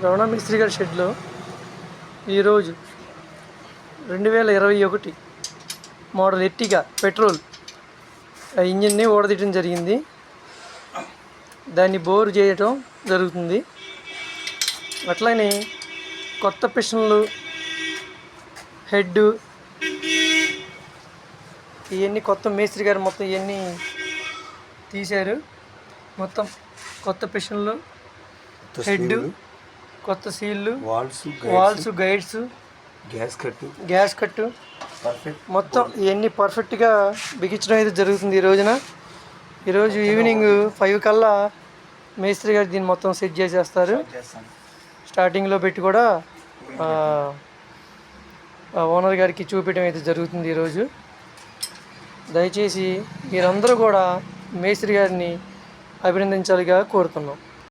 రమణ మిస్త్రీ గారి షెడ్లో ఈరోజు 2021 మోడల్ ఎర్టిగా పెట్రోల్ ఇంజిన్ని ఓడదీయడం జరిగింది. దాన్ని బోర్ చేయటం జరుగుతుంది. అట్లానే కొత్త పిస్టన్లు, హెడ్ ఇవన్నీ కొత్త మేస్త్రి గారు మొత్తం ఇవన్నీ తీశారు. మొత్తం కొత్త పిస్టన్లు, హెడ్, కొత్త సీళ్ళు, వాల్స్, గైడ్స్, గ్యాస్ కట్టు మొత్తం ఇవన్నీ పర్ఫెక్ట్గా బిగించడం అయితే జరుగుతుంది. ఈరోజు ఈవినింగ్ 5 కల్లా మేస్త్రి గారు దీన్ని మొత్తం సెట్ చేసేస్తారు. స్టార్టింగ్లో పెట్టి కూడా ఓనర్ గారికి చూపించడం అయితే జరుగుతుంది. ఈరోజు దయచేసి మీరందరూ కూడా మేస్త్రి గారిని అభినందించాలిగా కోరుతున్నాం.